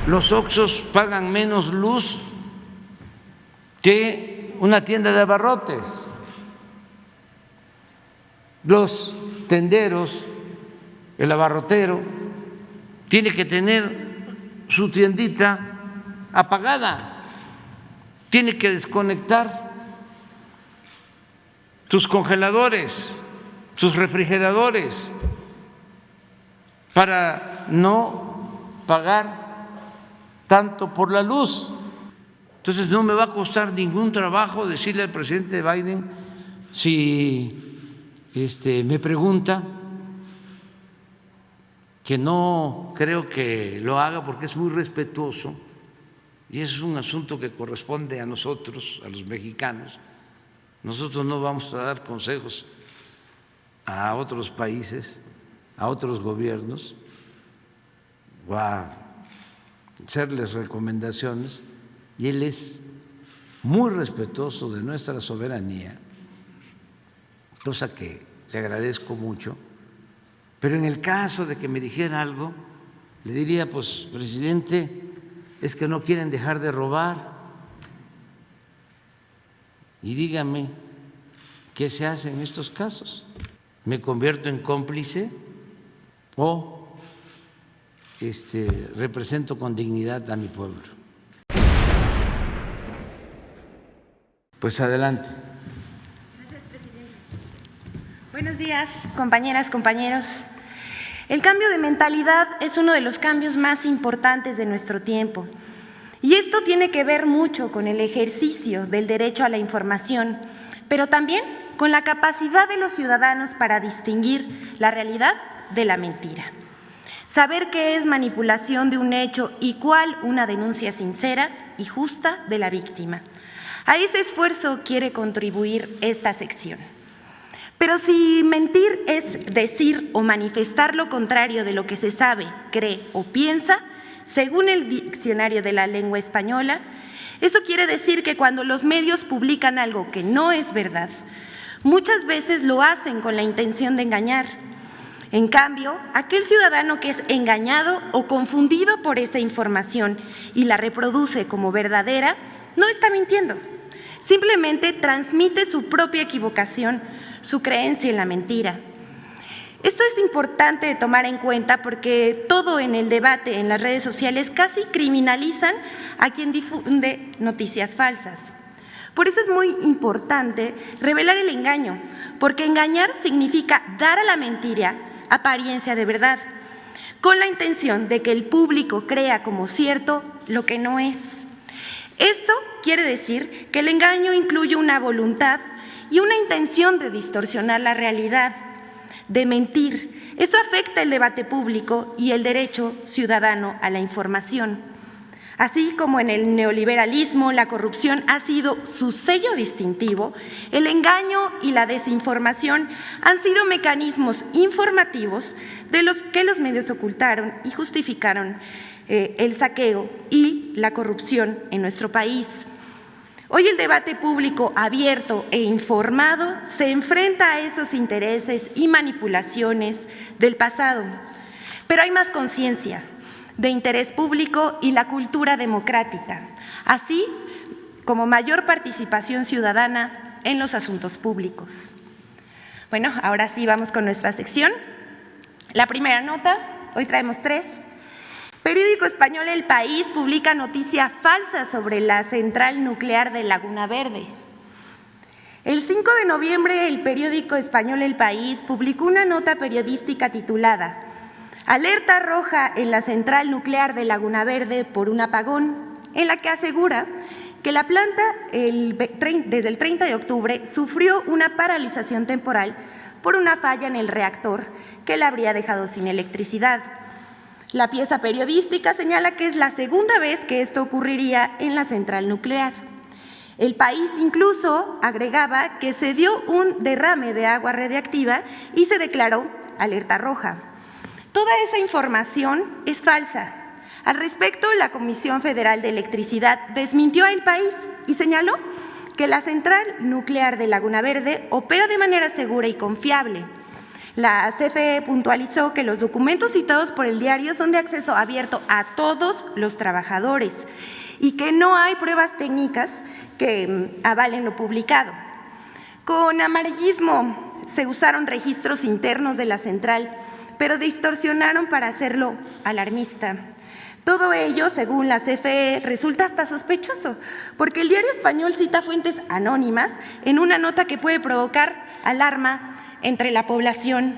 los Oxxos pagan menos luz que una tienda de abarrotes. Los tenderos, el abarrotero, tiene que tener su tiendita apagada, tiene que desconectar sus congeladores, sus refrigeradores, para no pagar tanto por la luz. Entonces no me va a costar ningún trabajo decirle al presidente Biden, si me pregunta, que no creo que lo haga porque es muy respetuoso y es un asunto que corresponde a nosotros, a los mexicanos. Nosotros no vamos a dar consejos a otros países, a otros gobiernos, o a hacerles recomendaciones, y él es muy respetuoso de nuestra soberanía, cosa que le agradezco mucho. Pero en el caso de que me dijera algo, le diría, pues, presidente, es que no quieren dejar de robar. Y dígame, ¿qué se hace en estos casos? ¿Me convierto en cómplice o represento con dignidad a mi pueblo? Pues adelante. Gracias, presidente. Buenos días, compañeras, compañeros. El cambio de mentalidad es uno de los cambios más importantes de nuestro tiempo. Y esto tiene que ver mucho con el ejercicio del derecho a la información, pero también con la capacidad de los ciudadanos para distinguir la realidad de la mentira. Saber qué es manipulación de un hecho y cuál una denuncia sincera y justa de la víctima. A ese esfuerzo quiere contribuir esta sección. Pero si mentir es decir o manifestar lo contrario de lo que se sabe, cree o piensa, según el diccionario de la lengua española, eso quiere decir que cuando los medios publican algo que no es verdad, muchas veces lo hacen con la intención de engañar. En cambio, aquel ciudadano que es engañado o confundido por esa información y la reproduce como verdadera, no está mintiendo. Simplemente transmite su propia equivocación, su creencia en la mentira. Esto es importante de tomar en cuenta porque todo en el debate en las redes sociales casi criminalizan a quien difunde noticias falsas. Por eso es muy importante revelar el engaño, porque engañar significa dar a la mentira apariencia de verdad, con la intención de que el público crea como cierto lo que no es. Esto quiere decir que el engaño incluye una voluntad y una intención de distorsionar la realidad, de mentir. Eso afecta el debate público y el derecho ciudadano a la información. Así como en el neoliberalismo la corrupción ha sido su sello distintivo, el engaño y la desinformación han sido mecanismos informativos de los que los medios ocultaron y justificaron el saqueo y la corrupción en nuestro país. Hoy el debate público abierto e informado se enfrenta a esos intereses y manipulaciones del pasado, pero hay más conciencia de interés público y la cultura democrática, así como mayor participación ciudadana en los asuntos públicos. Bueno, ahora sí vamos con nuestra sección. La primera nota, hoy traemos 3. Periódico español El País publica noticia falsa sobre la central nuclear de Laguna Verde. El 5 de noviembre, el periódico español El País publicó una nota periodística titulada Alerta roja en la central nuclear de Laguna Verde por un apagón, en la que asegura que la planta desde el 30 de octubre sufrió una paralización temporal por una falla en el reactor que la habría dejado sin electricidad. La pieza periodística señala que es la segunda vez que esto ocurriría en la central nuclear. El País incluso agregaba que se dio un derrame de agua radiactiva y se declaró alerta roja. Toda esa información es falsa. Al respecto, la Comisión Federal de Electricidad desmintió a El País y señaló que la central nuclear de Laguna Verde opera de manera segura y confiable. La CFE puntualizó que los documentos citados por el diario son de acceso abierto a todos los trabajadores y que no hay pruebas técnicas que avalen lo publicado. Con amarillismo se usaron registros internos de la central, pero distorsionaron para hacerlo alarmista. Todo ello, según la CFE, resulta hasta sospechoso, porque el diario español cita fuentes anónimas en una nota que puede provocar alarma entre la población.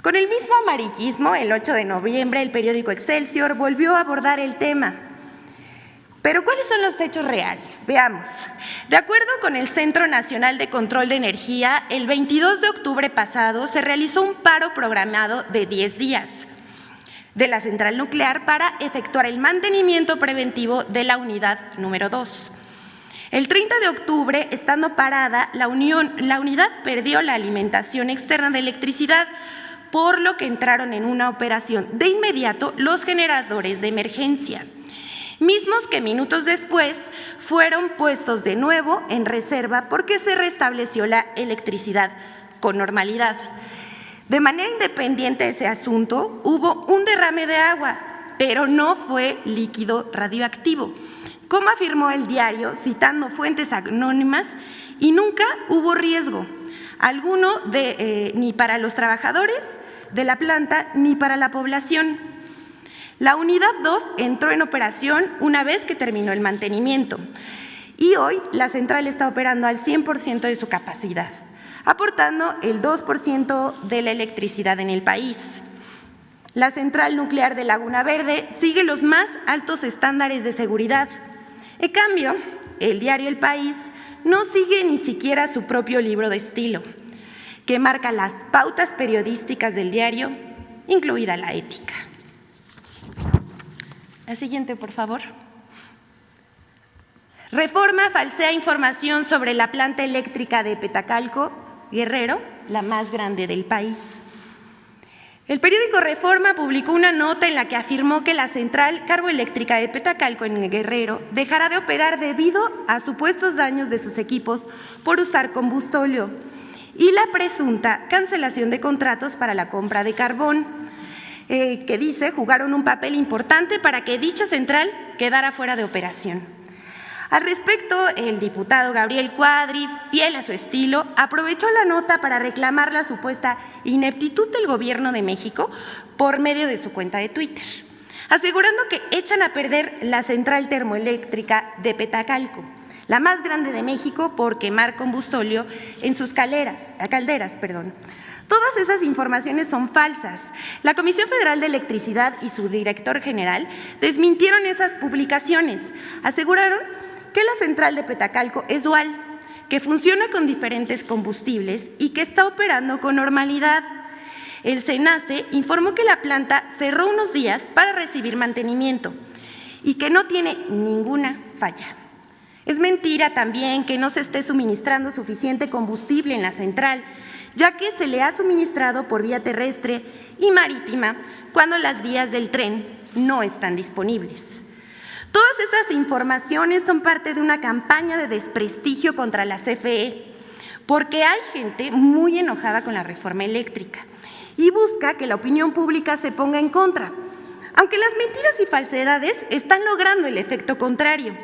Con el mismo amarillismo, el 8 de noviembre, el periódico Excelsior volvió a abordar el tema. Pero ¿cuáles son los hechos reales? Veamos. De acuerdo con el Centro Nacional de Control de Energía, el 22 de octubre pasado se realizó un paro programado de 10 días de la central nuclear para efectuar el mantenimiento preventivo de la unidad número 2. El 30 de octubre, estando parada, la unidad perdió la alimentación externa de electricidad, por lo que entraron en una operación de inmediato los generadores de emergencia, mismos que minutos después fueron puestos de nuevo en reserva porque se restableció la electricidad con normalidad. De manera independiente de ese asunto, hubo un derrame de agua, pero no fue líquido radioactivo, como afirmó el diario, citando fuentes anónimas, y nunca hubo riesgo alguno ni para los trabajadores de la planta ni para la población. La unidad 2 entró en operación una vez que terminó el mantenimiento y hoy la central está operando al 100% de su capacidad, aportando el 2% de la electricidad en el país. La central nuclear de Laguna Verde sigue los más altos estándares de seguridad. En cambio, el diario El País no sigue ni siquiera su propio libro de estilo, que marca las pautas periodísticas del diario, incluida la ética. La siguiente, por favor. Reforma falsea información sobre la planta eléctrica de Petacalco, Guerrero, la más grande del país. El periódico Reforma publicó una nota en la que afirmó que la central carboeléctrica de Petacalco en Guerrero dejará de operar debido a supuestos daños de sus equipos por usar combustóleo y la presunta cancelación de contratos para la compra de carbón, que dice jugaron un papel importante para que dicha central quedara fuera de operación. Al respecto, el diputado Gabriel Cuadri, fiel a su estilo, aprovechó la nota para reclamar la supuesta ineptitud del Gobierno de México por medio de su cuenta de Twitter, asegurando que echan a perder la central termoeléctrica de Petacalco, la más grande de México, por quemar combustóleo en sus calderas. Todas esas informaciones son falsas. La Comisión Federal de Electricidad y su director general desmintieron esas publicaciones. Aseguraron que la central de Petacalco es dual, que funciona con diferentes combustibles y que está operando con normalidad. El SENACE informó que la planta cerró unos días para recibir mantenimiento y que no tiene ninguna falla. Es mentira también que no se esté suministrando suficiente combustible en la central, ya que se le ha suministrado por vía terrestre y marítima cuando las vías del tren no están disponibles. Todas esas informaciones son parte de una campaña de desprestigio contra la CFE, porque hay gente muy enojada con la reforma eléctrica y busca que la opinión pública se ponga en contra, aunque las mentiras y falsedades están logrando el efecto contrario,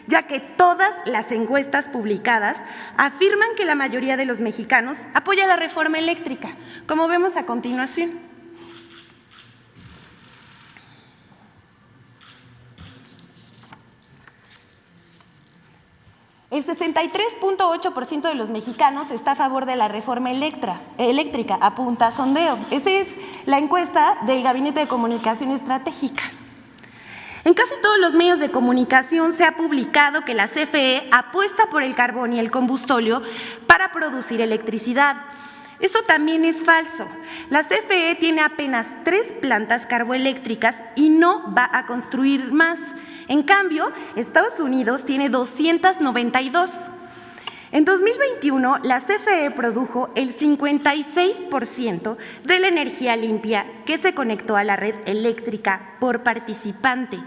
ya que todas las encuestas publicadas afirman que la mayoría de los mexicanos apoya la reforma eléctrica, como vemos a continuación. El 63.8% de los mexicanos está a favor de la reforma eléctrica, apunta Sondeo. Esa es la encuesta del Gabinete de Comunicación Estratégica. En casi todos los medios de comunicación se ha publicado que la CFE apuesta por el carbón y el combustóleo para producir electricidad. Eso también es falso. La CFE tiene apenas 3 plantas carboeléctricas y no va a construir más. En cambio, Estados Unidos tiene 292. En 2021, la CFE produjo el 56% de la energía limpia que se conectó a la red eléctrica por participante,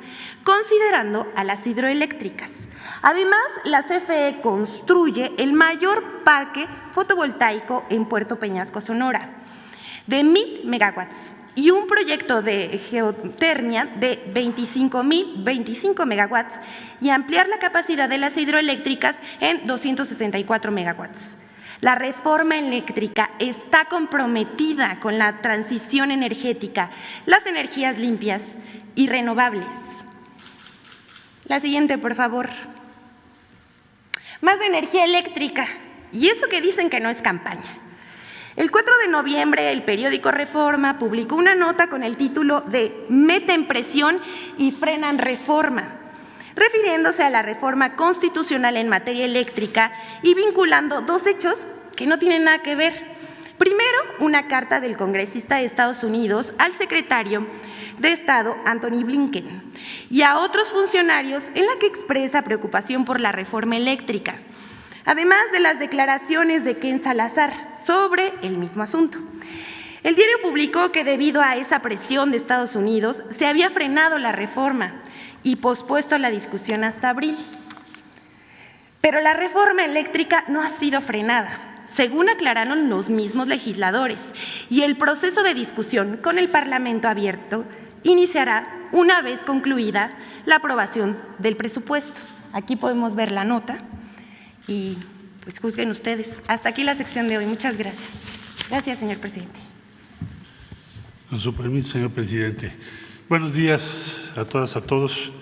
considerando a las hidroeléctricas. Además, la CFE construye el mayor parque fotovoltaico en Puerto Peñasco, Sonora. de 1,000 megawatts y un proyecto de geotermia de 25 megawatts y ampliar la capacidad de las hidroeléctricas en 264 megawatts. La reforma eléctrica está comprometida con la transición energética, las energías limpias y renovables. La siguiente, por favor. Más de energía eléctrica. Y eso que dicen que no es campaña. El 4 de noviembre, el periódico Reforma publicó una nota con el título de «Meten presión y frenan reforma», refiriéndose a la reforma constitucional en materia eléctrica y vinculando dos hechos que no tienen nada que ver. Primero, una carta del congresista de Estados Unidos al secretario de Estado, Antony Blinken, y a otros funcionarios en la que expresa preocupación por la reforma eléctrica, además de las declaraciones de Ken Salazar sobre el mismo asunto. El diario publicó que debido a esa presión de Estados Unidos se había frenado la reforma y pospuesto la discusión hasta abril. Pero la reforma eléctrica no ha sido frenada, según aclararon los mismos legisladores, y el proceso de discusión con el Parlamento abierto iniciará una vez concluida la aprobación del presupuesto. Aquí podemos ver la nota y pues juzguen ustedes. Hasta aquí la sección de hoy. Muchas gracias. Gracias, señor presidente. Con su permiso, señor presidente. Buenos días a todas, a todos.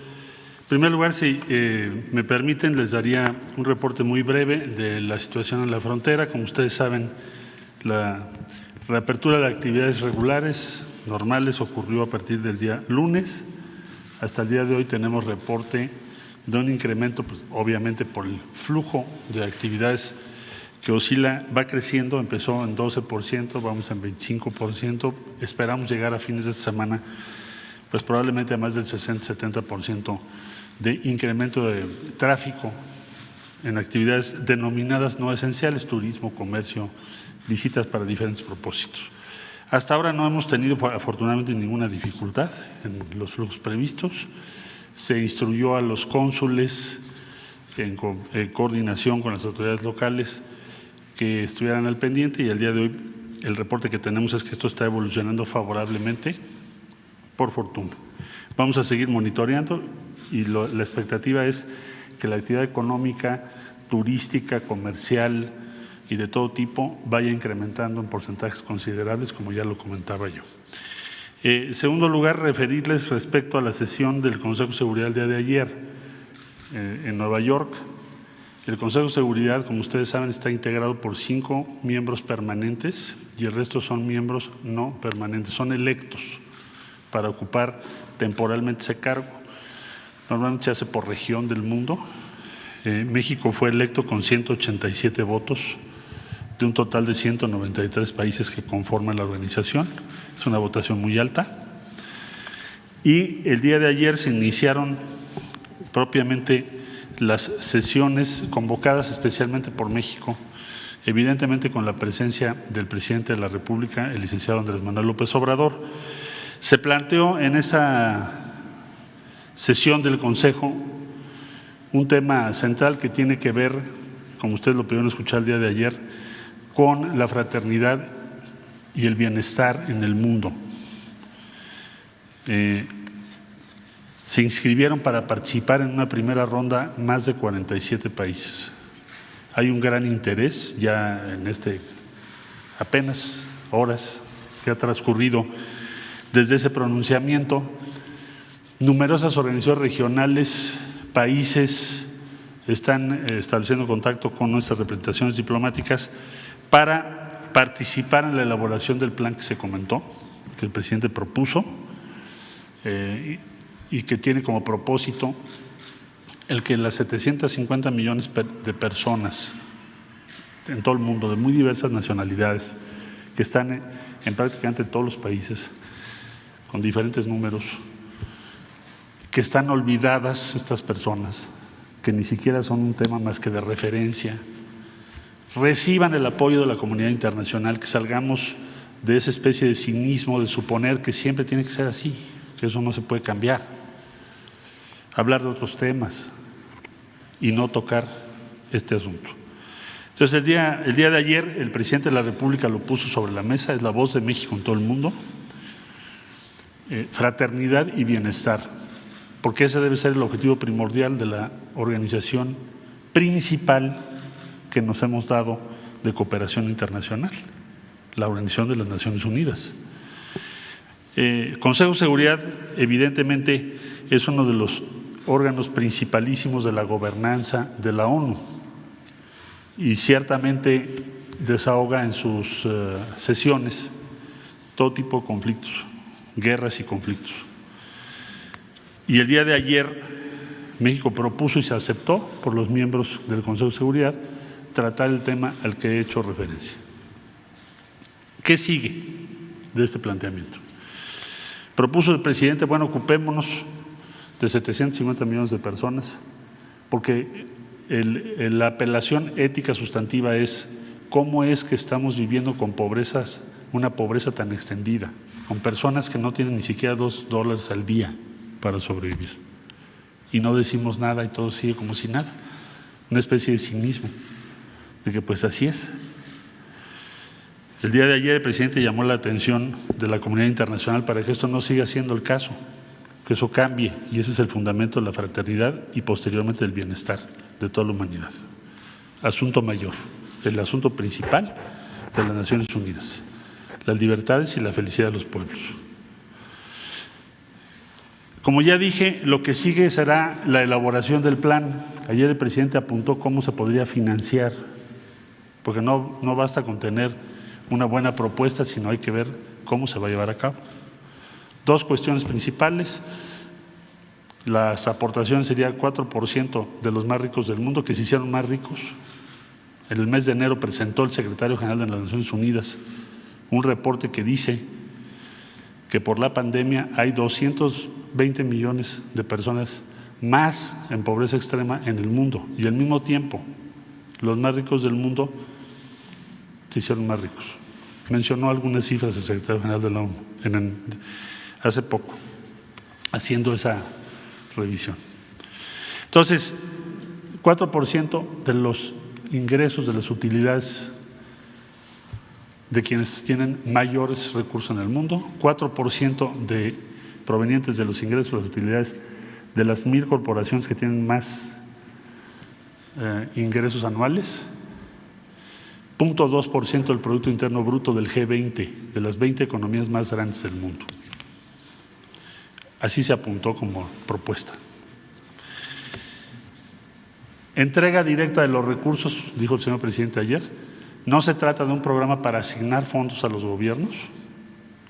En primer lugar, si me permiten, les daría un reporte muy breve de la situación en la frontera. Como ustedes saben, la reapertura de actividades regulares, normales, ocurrió a partir del día lunes. Hasta el día de hoy tenemos reporte de un incremento, pues, obviamente por el flujo de actividades que oscila, va creciendo, empezó en 12%, vamos en 25%, esperamos llegar a fines de esta semana, pues probablemente a más del 60-70% de incremento de tráfico en actividades denominadas no esenciales, turismo, comercio, visitas para diferentes propósitos. Hasta ahora no hemos tenido afortunadamente ninguna dificultad en los flujos previstos. Se instruyó a los cónsules en coordinación con las autoridades locales que estuvieran al pendiente y al día de hoy el reporte que tenemos es que esto está evolucionando favorablemente, por fortuna. Vamos a seguir monitoreando y la expectativa es que la actividad económica, turística, comercial y de todo tipo vaya incrementando en porcentajes considerables, como ya lo comentaba yo. En segundo lugar, referirles respecto a la sesión del Consejo de Seguridad el día de ayer en Nueva York. El Consejo de Seguridad, como ustedes saben, está integrado por 5 miembros permanentes y el resto son miembros no permanentes, son electos para ocupar temporalmente ese cargo. Normalmente se hace por región del mundo. México fue electo con 187 votos de un total de 193 países que conforman la organización. Es una votación muy alta. Y el día de ayer se iniciaron propiamente las sesiones convocadas especialmente por México, evidentemente con la presencia del presidente de la República, el licenciado Andrés Manuel López Obrador. Se planteó en esa sesión del Consejo un tema central que tiene que ver, como ustedes lo pudieron escuchar el día de ayer, con la fraternidad y el bienestar en el mundo. Se inscribieron para participar en una primera ronda más de 47 países. Hay un gran interés ya en apenas horas que ha transcurrido desde ese pronunciamiento. Numerosas organizaciones regionales, países están estableciendo contacto con nuestras representaciones diplomáticas para participar en la elaboración del plan que se comentó, que el presidente propuso y que tiene como propósito el que las 750 millones de personas en todo el mundo, de muy diversas nacionalidades, que están en prácticamente todos los países, con diferentes números, que están olvidadas estas personas, que ni siquiera son un tema más que de referencia, reciban el apoyo de la comunidad internacional, que salgamos de esa especie de cinismo de suponer que siempre tiene que ser así, que eso no se puede cambiar, hablar de otros temas y no tocar este asunto. Entonces, el día de ayer, el presidente de la República lo puso sobre la mesa, es la voz de México en todo el mundo. Fraternidad y bienestar, porque ese debe ser el objetivo primordial de la organización principal que nos hemos dado de cooperación internacional, la Organización de las Naciones Unidas. Consejo de Seguridad, evidentemente, es uno de los órganos principalísimos de la gobernanza de la ONU y ciertamente desahoga en sus sesiones todo tipo de conflictos, guerras y conflictos. Y el día de ayer México propuso y se aceptó por los miembros del Consejo de Seguridad tratar el tema al que he hecho referencia. ¿Qué sigue de este planteamiento? Propuso el presidente, bueno, ocupémonos de 750 millones de personas, porque la apelación ética sustantiva es cómo es que estamos viviendo con pobrezas, una pobreza tan extendida, con personas que no tienen ni siquiera $2 al día para sobrevivir. Y no decimos nada y todo sigue como si nada. Una especie de cinismo, de que pues así es. El día de ayer el presidente llamó la atención de la comunidad internacional para que esto no siga siendo el caso, que eso cambie, y ese es el fundamento de la fraternidad y posteriormente del bienestar de toda la humanidad. Asunto mayor, el asunto principal de las Naciones Unidas, las libertades y la felicidad de los pueblos. Como ya dije, lo que sigue será la elaboración del plan. Ayer el presidente apuntó cómo se podría financiar, porque no basta con tener una buena propuesta, sino hay que ver cómo se va a llevar a cabo. Dos cuestiones principales: las aportaciones serían 4% de los más ricos del mundo, que se hicieron más ricos. En el mes de enero presentó el secretario general de las Naciones Unidas un reporte que dice que por la pandemia hay 220 millones de personas más en pobreza extrema en el mundo, y al mismo tiempo los más ricos del mundo se hicieron más ricos. Mencionó algunas cifras el secretario general de la ONU hace poco, haciendo esa revisión. Entonces, 4% de los ingresos, de las utilidades de quienes tienen mayores recursos en el mundo, 4% provenientes de los ingresos, las utilidades de las 1,000 corporaciones que tienen más ingresos anuales, 0.2% del Producto Interno Bruto del G20, de las 20 economías más grandes del mundo. Así se apuntó como propuesta. Entrega directa de los recursos, dijo el señor presidente ayer. No se trata de un programa para asignar fondos a los gobiernos,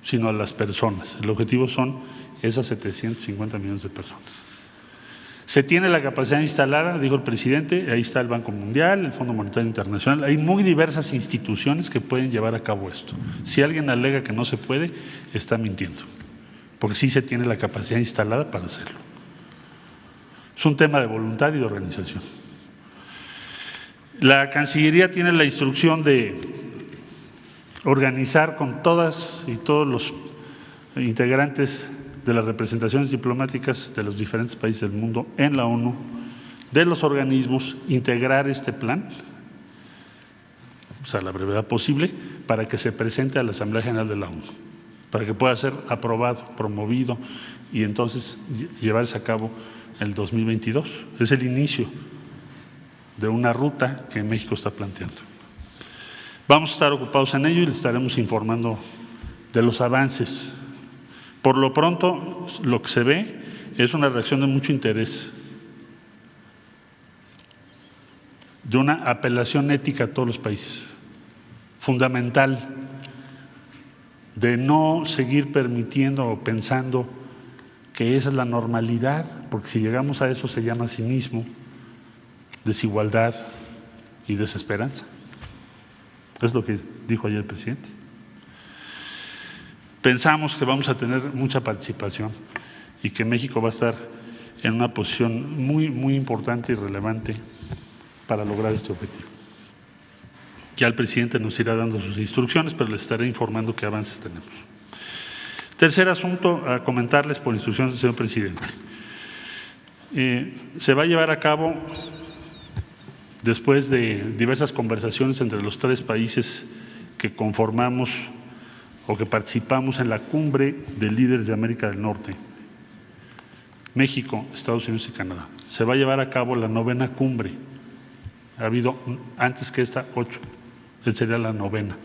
sino a las personas. El objetivo son esas 750 millones de personas. Se tiene la capacidad instalada, dijo el presidente, ahí está el Banco Mundial, el Fondo Monetario Internacional, hay muy diversas instituciones que pueden llevar a cabo esto. Si alguien alega que no se puede, está mintiendo, porque sí se tiene la capacidad instalada para hacerlo. Es un tema de voluntad y de organización. La Cancillería tiene la instrucción de organizar con todas y todos los integrantes de las representaciones diplomáticas de los diferentes países del mundo en la ONU, de los organismos, integrar este plan, a la brevedad posible, para que se presente a la Asamblea General de la ONU, para que pueda ser aprobado, promovido y entonces llevarse a cabo el 2022. Es el inicio de una ruta que México está planteando. Vamos a estar ocupados en ello y les estaremos informando de los avances. Por lo pronto, lo que se ve es una reacción de mucho interés, de una apelación ética a todos los países, fundamental, de no seguir permitiendo o pensando que esa es la normalidad, porque si llegamos a eso se llama cinismo, desigualdad y desesperanza. Es lo que dijo ayer el presidente. Pensamos que vamos a tener mucha participación y que México va a estar en una posición muy, muy importante y relevante para lograr este objetivo. Ya el presidente nos irá dando sus instrucciones, pero les estaré informando qué avances tenemos. Tercer asunto a comentarles por instrucciones del señor presidente. Se va a llevar a cabo después de diversas conversaciones entre los 3 países que conformamos o que participamos en la cumbre de líderes de América del Norte, México, Estados Unidos y Canadá, se va a llevar a cabo la 9ª cumbre. Ha habido antes que esta 8, esta sería la 9ª.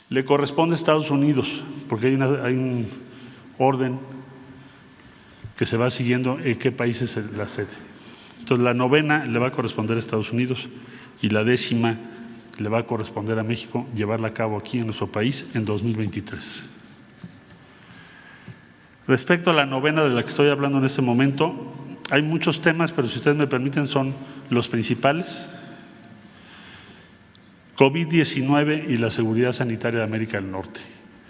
Le corresponde a Estados Unidos, porque hay un orden que se va siguiendo en qué país es la sede. Entonces, la 9ª le va a corresponder a Estados Unidos y la 10ª le va a corresponder a México llevarla a cabo aquí en nuestro país en 2023. Respecto a la 9ª de la que estoy hablando en este momento, hay muchos temas, pero si ustedes me permiten son los principales. COVID-19 y la seguridad sanitaria de América del Norte.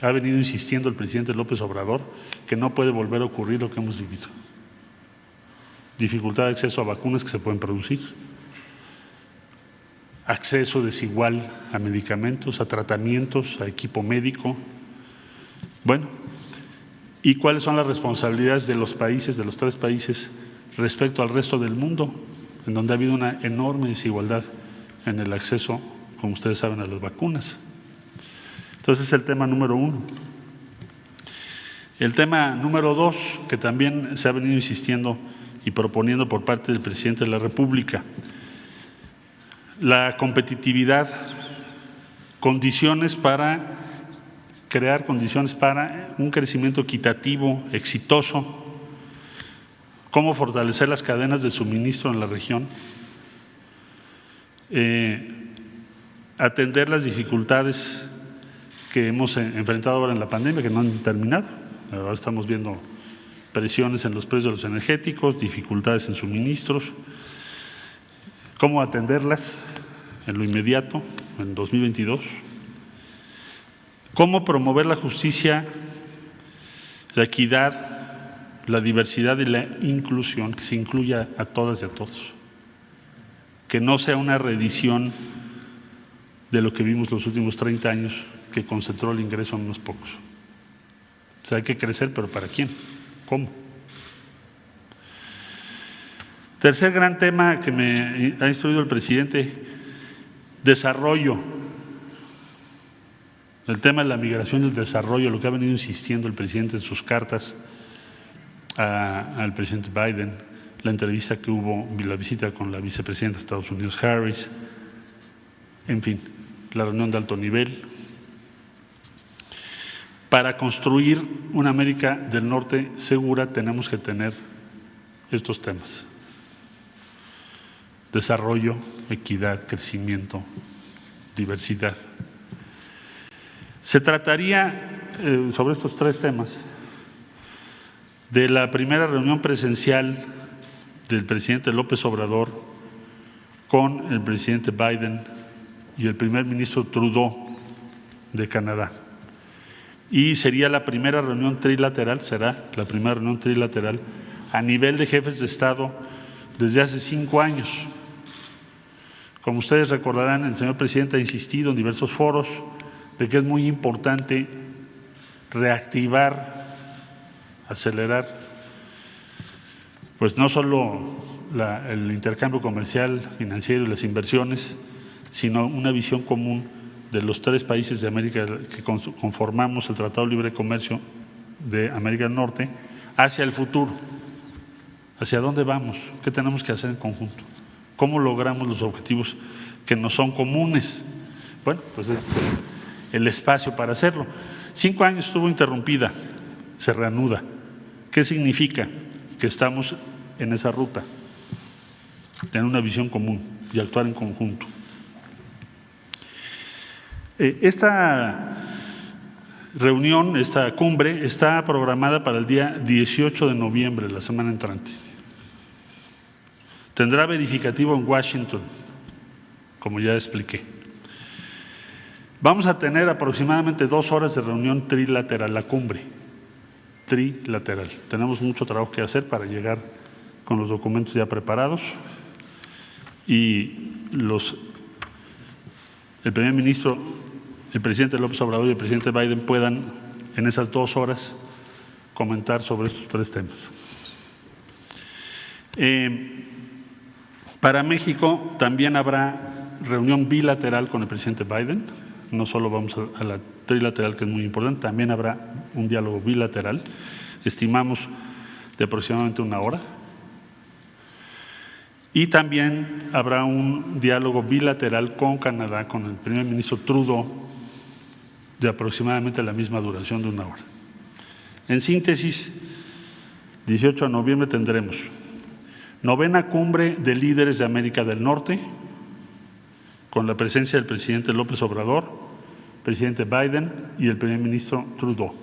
Ha venido insistiendo el presidente López Obrador que no puede volver a ocurrir lo que hemos vivido. Dificultad de acceso a vacunas que se pueden producir, acceso desigual a medicamentos, a tratamientos, a equipo médico. Bueno, ¿y cuáles son las responsabilidades de los países, de los 3 países, respecto al resto del mundo, en donde ha habido una enorme desigualdad en el acceso, como ustedes saben, a las vacunas? Entonces, es el tema número 1. El tema número 2, que también se ha venido insistiendo y proponiendo por parte del presidente de la República, la competitividad, crear condiciones para un crecimiento equitativo, exitoso, cómo fortalecer las cadenas de suministro en la región, atender las dificultades que hemos enfrentado ahora en la pandemia, que no han terminado. Ahora estamos viendo presiones en los precios de los energéticos, dificultades en suministros, cómo atenderlas en lo inmediato, en 2022, cómo promover la justicia, la equidad, la diversidad y la inclusión, que se incluya a todas y a todos, que no sea una reedición de lo que vimos los últimos 30 años, que concentró el ingreso en unos pocos. O sea, hay que crecer, pero ¿para quién? ¿Cómo? Tercer gran tema que me ha instruido el presidente, desarrollo. El tema de la migración y el desarrollo, lo que ha venido insistiendo el presidente en sus cartas al presidente Biden, la entrevista que hubo, la visita con la vicepresidenta de Estados Unidos, Harris, en fin, la reunión de alto nivel. Para construir una América del Norte segura tenemos que tener estos temas: desarrollo, equidad, crecimiento, diversidad. Se trataría, sobre estos 3 temas, de la primera reunión presencial del presidente López Obrador con el presidente Biden y el primer ministro Trudeau de Canadá. Y sería la primera reunión trilateral, a nivel de jefes de Estado desde hace 5 años. Como ustedes recordarán, el señor presidente ha insistido en diversos foros de que es muy importante reactivar, acelerar, pues no solo el intercambio comercial, financiero y las inversiones, sino una visión común de los 3 países de América que conformamos el Tratado de Libre Comercio de América del Norte hacia el futuro. ¿Hacia dónde vamos? ¿Qué tenemos que hacer en conjunto? ¿Cómo logramos los objetivos que nos son comunes? Bueno, pues es el espacio para hacerlo. 5 años estuvo interrumpida, se reanuda. ¿Qué significa? Que estamos en esa ruta, tener una visión común y actuar en conjunto. Esta reunión, esta cumbre, está programada para el día 18 de noviembre, la semana entrante. Tendrá verificativo en Washington, como ya expliqué. Vamos a tener aproximadamente 2 horas de reunión trilateral, la cumbre trilateral. Tenemos mucho trabajo que hacer para llegar con los documentos ya preparados y el primer ministro, el presidente López Obrador y el presidente Biden puedan en esas 2 horas comentar sobre estos 3 temas. Para México también habrá reunión bilateral con el presidente Biden, no solo vamos a la trilateral, que es muy importante, también habrá un diálogo bilateral, estimamos de aproximadamente 1 hora. Y también habrá un diálogo bilateral con Canadá, con el primer ministro Trudeau, de aproximadamente la misma duración de 1 hora. En síntesis, 18 de noviembre tendremos 9ª Cumbre de Líderes de América del Norte, con la presencia del presidente López Obrador, presidente Biden y el primer ministro Trudeau.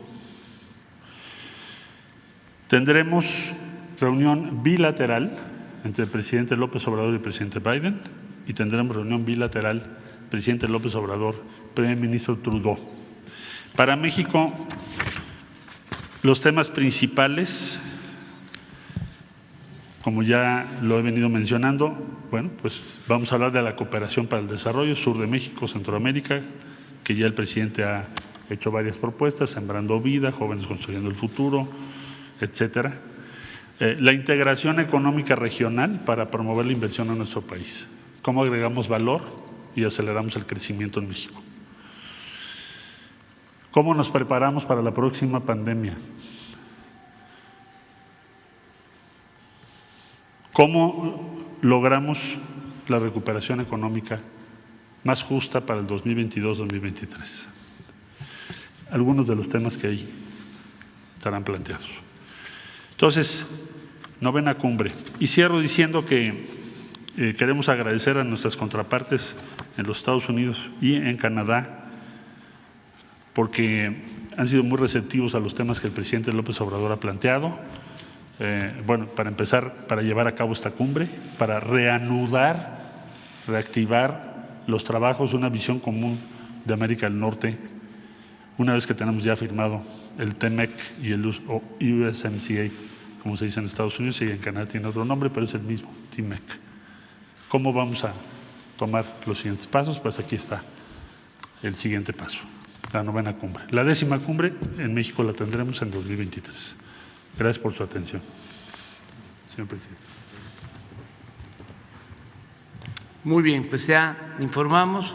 Tendremos reunión bilateral entre el presidente López Obrador y el presidente Biden, y tendremos reunión bilateral presidente López Obrador, primer ministro Trudeau. Para México, los temas principales, como ya lo he venido mencionando, bueno, pues vamos a hablar de la cooperación para el desarrollo, sur de México, Centroamérica, que ya el presidente ha hecho varias propuestas, Sembrando Vida, Jóvenes Construyendo el Futuro, etcétera. La integración económica regional para promover la inversión en nuestro país. Cómo agregamos valor y aceleramos el crecimiento en México. ¿Cómo nos preparamos para la próxima pandemia? ¿Cómo logramos la recuperación económica más justa para el 2022-2023? Algunos de los temas que ahí estarán planteados. Entonces, 9ª Cumbre. Y cierro diciendo que queremos agradecer a nuestras contrapartes en los Estados Unidos y en Canadá, porque han sido muy receptivos a los temas que el presidente López Obrador ha planteado. Bueno, para empezar, para llevar a cabo esta cumbre, para reanudar, reactivar los trabajos, una visión común de América del Norte, una vez que tenemos ya firmado el TMEC y el USMCA, como se dice en Estados Unidos, y en Canadá tiene otro nombre, pero es el mismo, TMEC. ¿Cómo vamos a tomar los siguientes pasos? Pues aquí está el siguiente paso, la 9ª Cumbre. La 10ª Cumbre en México la tendremos en 2023. Gracias por su atención, señor presidente. Muy bien, pues ya informamos.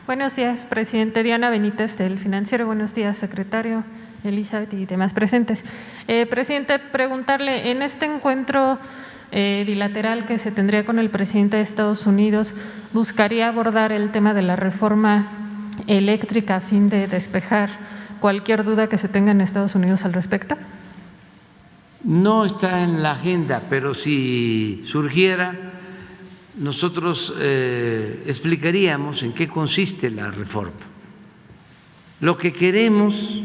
Buenos días, presidente. Diana Benítez, del Financiero. Buenos días, secretario, Elizabeth y demás presentes. Presidente, preguntarle, en este encuentro bilateral que se tendría con el presidente de Estados Unidos, ¿buscaría abordar el tema de la reforma eléctrica a fin de despejar cualquier duda que se tenga en Estados Unidos al respecto? No está en la agenda, pero si surgiera, nosotros explicaríamos en qué consiste la reforma. Lo que queremos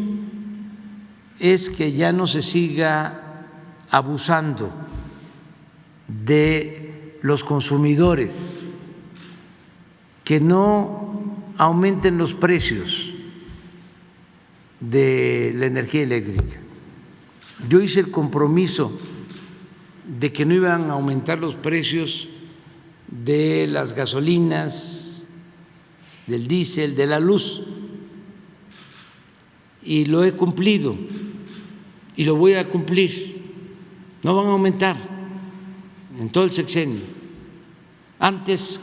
es que ya no se siga abusando de los consumidores, que no aumenten los precios de la energía eléctrica. Yo hice el compromiso de que no iban a aumentar los precios de las gasolinas, del diésel, de la luz, y lo he cumplido y lo voy a cumplir. No van a aumentar en todo el sexenio. Antes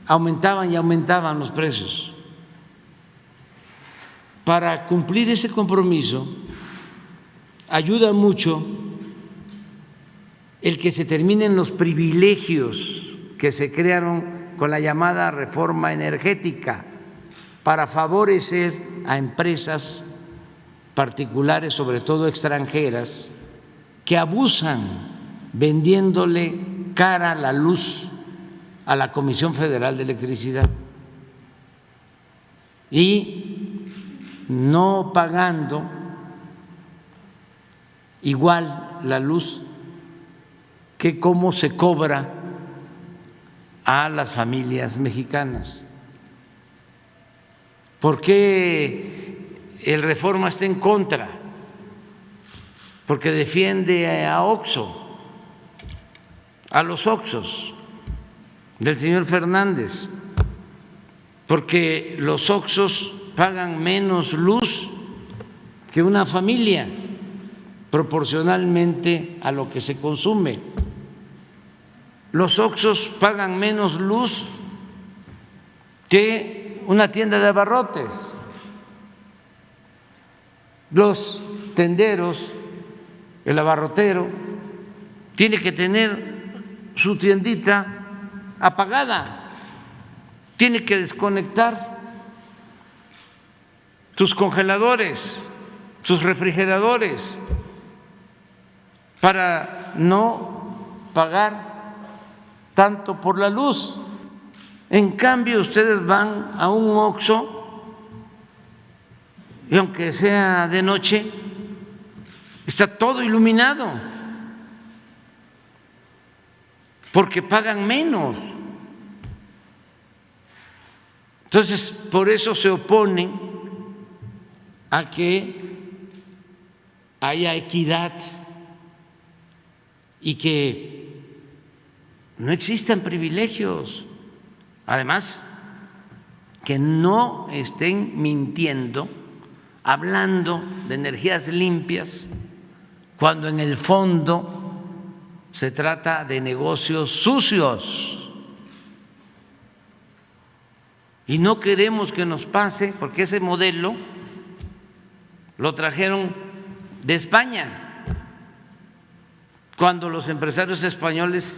aumentaban y aumentaban los precios. Para cumplir ese compromiso ayuda mucho el que se terminen los privilegios que se crearon con la llamada reforma energética para favorecer a empresas particulares, sobre todo extranjeras, que abusan vendiéndole cara la luz a la Comisión Federal de Electricidad y no pagando igual la luz que cómo se cobra a las familias mexicanas. ¿Por qué el Reforma está en contra? Porque defiende a Oxxo, a los Oxxos del señor Fernández, porque los Oxxos pagan menos luz que una familia proporcionalmente a lo que se consume. los Oxxos pagan menos luz que una tienda de abarrotes. Los tenderos, el abarrotero, tiene que tener su tiendita apagada, tiene que desconectar sus congeladores, sus refrigeradores, para no pagar tanto por la luz. En cambio, ustedes van a un Oxxo y aunque sea de noche, está todo iluminado, porque pagan menos. Entonces, por eso se oponen a que haya equidad y que no existan privilegios. Además, que no estén mintiendo, hablando de energías limpias, cuando en el fondo se trata de negocios sucios. Y no queremos que nos pase, porque ese modelo lo trajeron de España, cuando los empresarios españoles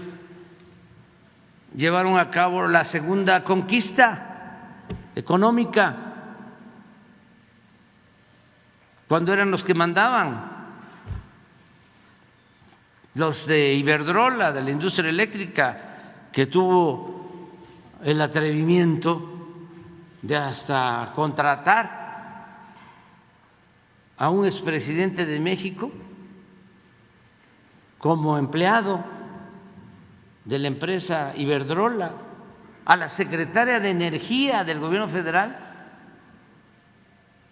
llevaron a cabo la segunda conquista económica, cuando eran los que mandaban, los de Iberdrola, de la industria eléctrica, que tuvo el atrevimiento de hasta contratar a un expresidente de México como empleado de la empresa Iberdrola, a la secretaria de Energía del gobierno federal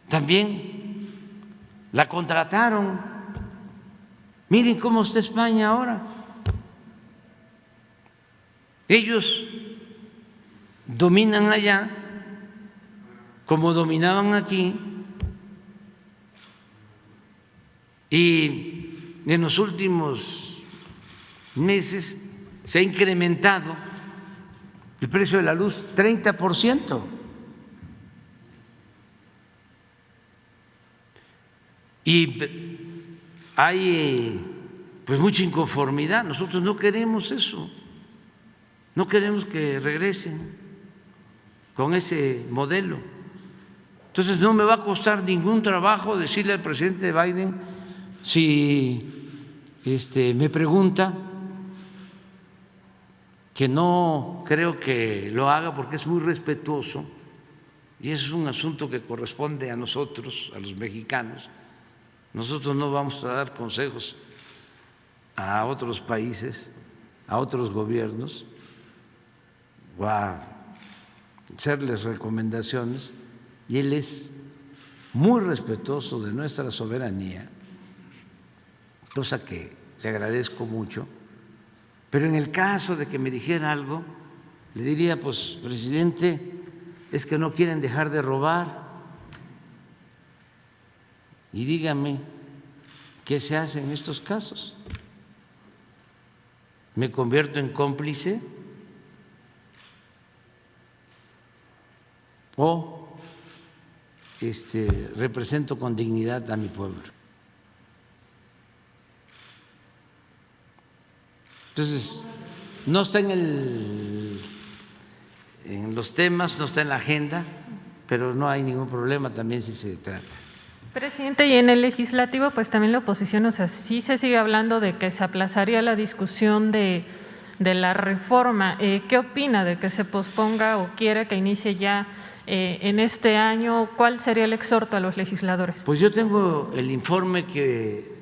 también la contrataron. Miren cómo está España ahora. Ellos dominan allá como dominaban aquí, y en los últimos meses se ha incrementado el precio de la luz 30%. Y hay pues mucha inconformidad. Nosotros no queremos eso, no queremos que regresen con ese modelo. Entonces no me va a costar ningún trabajo decirle al presidente Biden, si me pregunta, que no creo que lo haga porque es muy respetuoso y es un asunto que corresponde a nosotros, a los mexicanos. Nosotros no vamos a dar consejos a otros países, a otros gobiernos, o a hacerles recomendaciones, y él es muy respetuoso de nuestra soberanía, cosa que le agradezco mucho. Pero en el caso de que me dijera algo, le diría, pues, presidente, es que no quieren dejar de robar. Y dígame, ¿qué se hace en estos casos? ¿Me convierto en cómplice? ¿O represento con dignidad a mi pueblo? Entonces, no está en los temas, no está en la agenda, pero no hay ningún problema también si se trata. Presidente, y en el legislativo, pues también la oposición, o sea, sí se sigue hablando de que se aplazaría la discusión de la reforma. ¿Qué opina de que se posponga o quiere que inicie ya en este año? ¿Cuál sería el exhorto a los legisladores? Pues yo tengo el informe que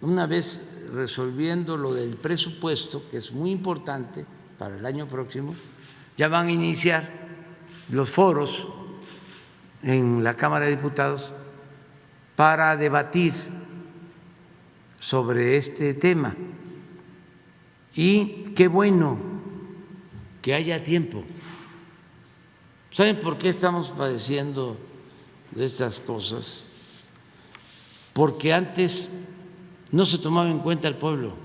una vez resolviendo lo del presupuesto, que es muy importante para el año próximo, ya van a iniciar los foros en la Cámara de Diputados para debatir sobre este tema. Y qué bueno que haya tiempo. ¿Saben por qué estamos padeciendo de estas cosas? Porque antes no se tomaba en cuenta al pueblo,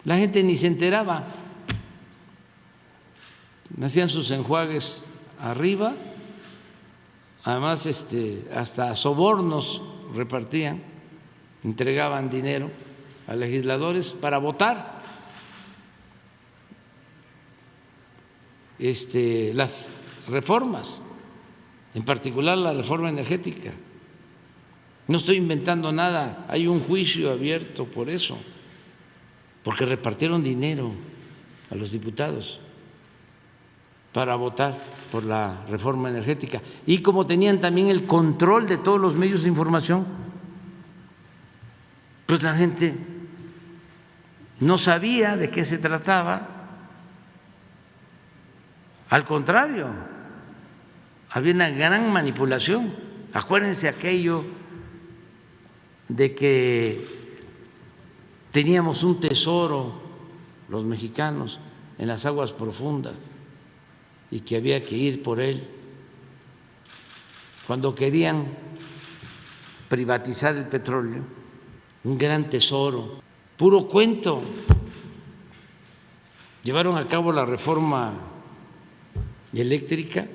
la gente ni se enteraba hacían sus enjuagues arriba, además hasta sobornos repartían, entregaban dinero a legisladores para votar las reformas, en particular la reforma energética. No estoy inventando nada, hay un juicio abierto por eso, porque repartieron dinero a los diputados para votar por la reforma energética. Y como tenían también el control de todos los medios de información, pues la gente no sabía de qué se trataba. Al contrario, había una gran manipulación. Acuérdense aquello de que teníamos un tesoro los mexicanos en las aguas profundas y que había que ir por él. Cuando querían privatizar el petróleo, un gran tesoro, puro cuento. Llevaron a cabo la reforma eléctrica,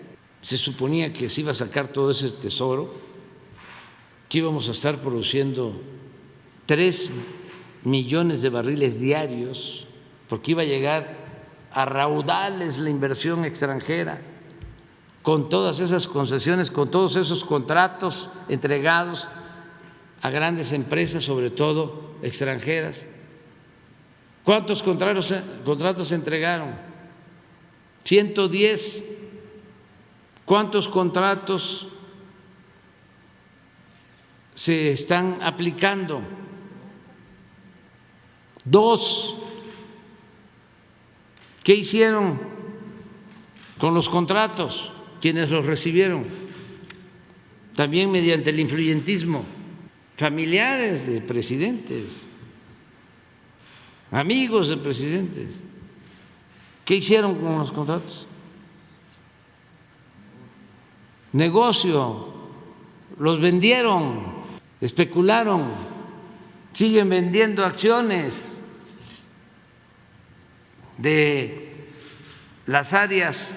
se suponía que se iba a sacar todo ese tesoro, que íbamos a estar produciendo 3 millones de barriles diarios, porque iba a llegar a raudales la inversión extranjera, con todas esas concesiones, con todos esos contratos entregados a grandes empresas, sobre todo extranjeras. ¿Cuántos contratos se entregaron? 110. ¿Cuántos contratos se están aplicando? 2. ¿Qué hicieron con los contratos quienes los recibieron? También mediante el influyentismo, familiares de presidentes, amigos de presidentes. ¿Qué hicieron con los contratos? Negocio, los vendieron, especularon, siguen vendiendo acciones de las áreas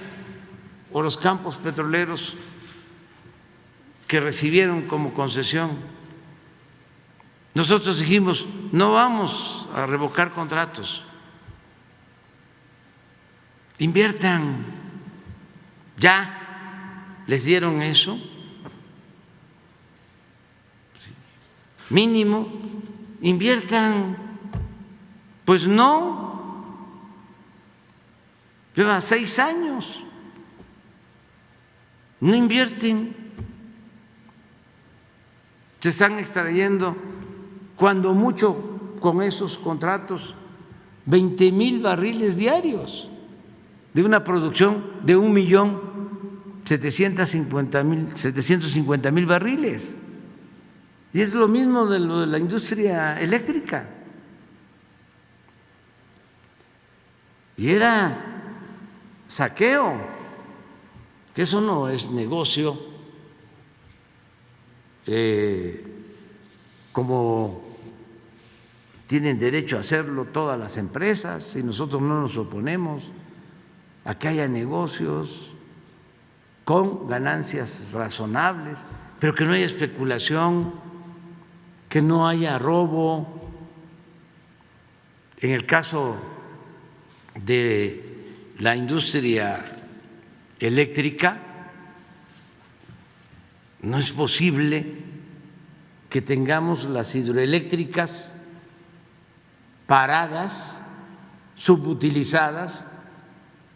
o los campos petroleros que recibieron como concesión. Nosotros dijimos, no vamos a revocar contratos, inviertan. Ya les dieron eso, mínimo, inviertan. Pues no, lleva 6 años, no invierten, se están extrayendo cuando mucho con esos contratos 20,000 barriles diarios de una producción de 1,750,000 barriles. Y es lo mismo de lo de la industria eléctrica. Y era saqueo, que eso no es negocio como tienen derecho a hacerlo todas las empresas, y nosotros no nos oponemos a que haya negocios con ganancias razonables, pero que no haya especulación, que no haya robo. En el caso de la industria eléctrica, no es posible que tengamos las hidroeléctricas paradas, subutilizadas,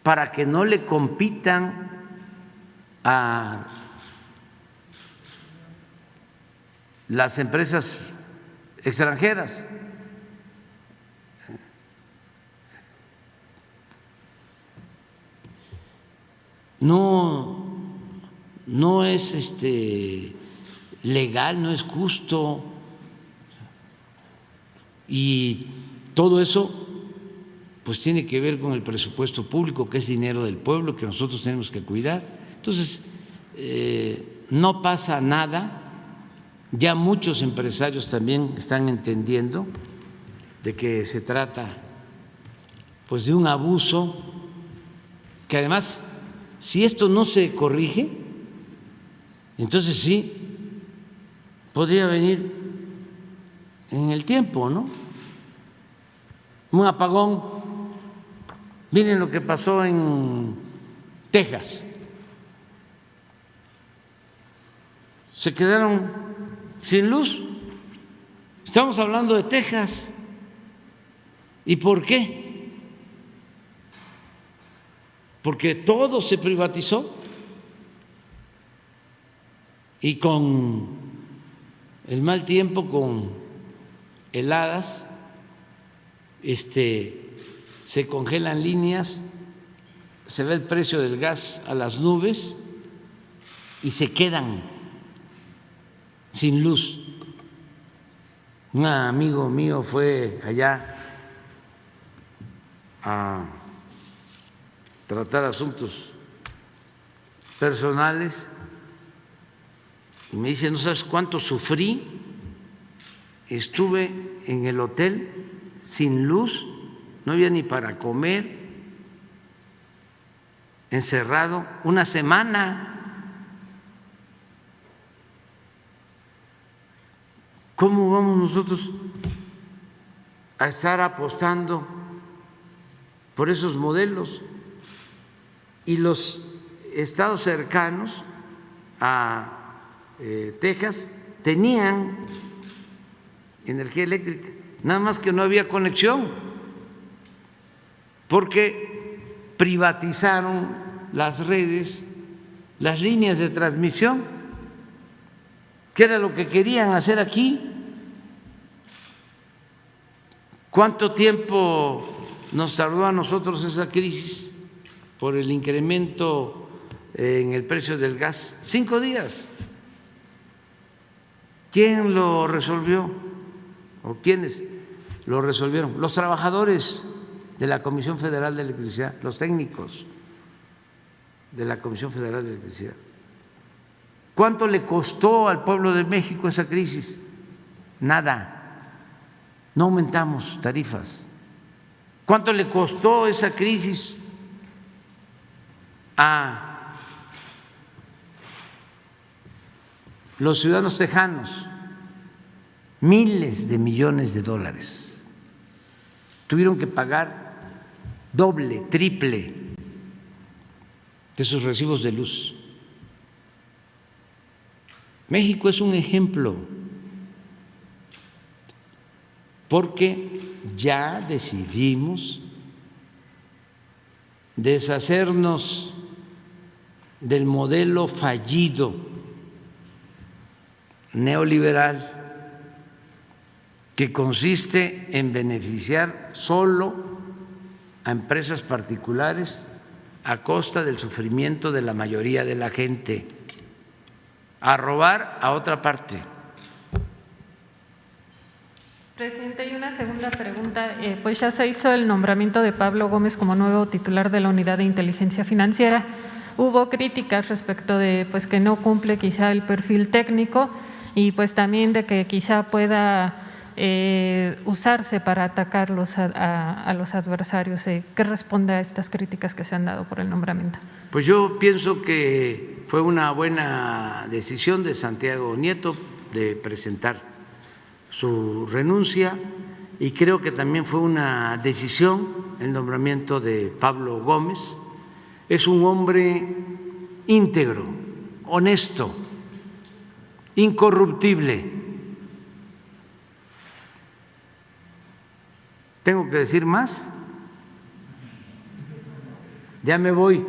para que no le compitan a las empresas extranjeras. No es legal, no es justo, y todo eso pues tiene que ver con el presupuesto público, que es dinero del pueblo, que nosotros tenemos que cuidar. Entonces, no pasa nada. Ya muchos empresarios también están entendiendo de que se trata pues de un abuso que además, si esto no se corrige, entonces sí podría venir en el tiempo, ¿no? Un apagón. Miren lo que pasó en Texas. Se quedaron sin luz. Estamos hablando de Texas. ¿Y por qué? Porque todo se privatizó y con el mal tiempo, con heladas, se congelan líneas, se ve el precio del gas a las nubes y se quedan sin luz. Un amigo mío fue allá a tratar asuntos personales y me dice, no sabes cuánto sufrí, estuve en el hotel sin luz, no había ni para comer, encerrado una semana. ¿Cómo vamos nosotros a estar apostando por esos modelos? Y los estados cercanos a Texas tenían energía eléctrica, nada más que no había conexión, porque privatizaron las redes, las líneas de transmisión, que era lo que querían hacer aquí. ¿Cuánto tiempo nos tardó a nosotros esa crisis por el incremento en el precio del gas? 5 días. ¿Quién lo resolvió? ¿O quiénes lo resolvieron? Los trabajadores de la Comisión Federal de Electricidad, los técnicos de la Comisión Federal de Electricidad. ¿Cuánto le costó al pueblo de México esa crisis? Nada. No aumentamos tarifas. ¿Cuánto le costó esa crisis a los ciudadanos tejanos? Miles de millones de dólares. Tuvieron que pagar doble, triple de sus recibos de luz. México es un ejemplo porque ya decidimos deshacernos del modelo fallido neoliberal que consiste en beneficiar solo a empresas particulares a costa del sufrimiento de la mayoría de la gente, a robar a otra parte. Presidente, hay una segunda pregunta. Pues ya se hizo el nombramiento de Pablo Gómez como nuevo titular de la Unidad de Inteligencia Financiera. Hubo críticas respecto de pues que no cumple quizá el perfil técnico y pues también de que quizá pueda usarse para atacar a los adversarios. ¿Qué responde a estas críticas que se han dado por el nombramiento? Pues yo pienso que fue una buena decisión de Santiago Nieto de presentar su renuncia y creo que también fue una decisión el nombramiento de Pablo Gómez. Es un hombre íntegro, honesto, incorruptible. ¿Tengo que decir más? Ya me voy.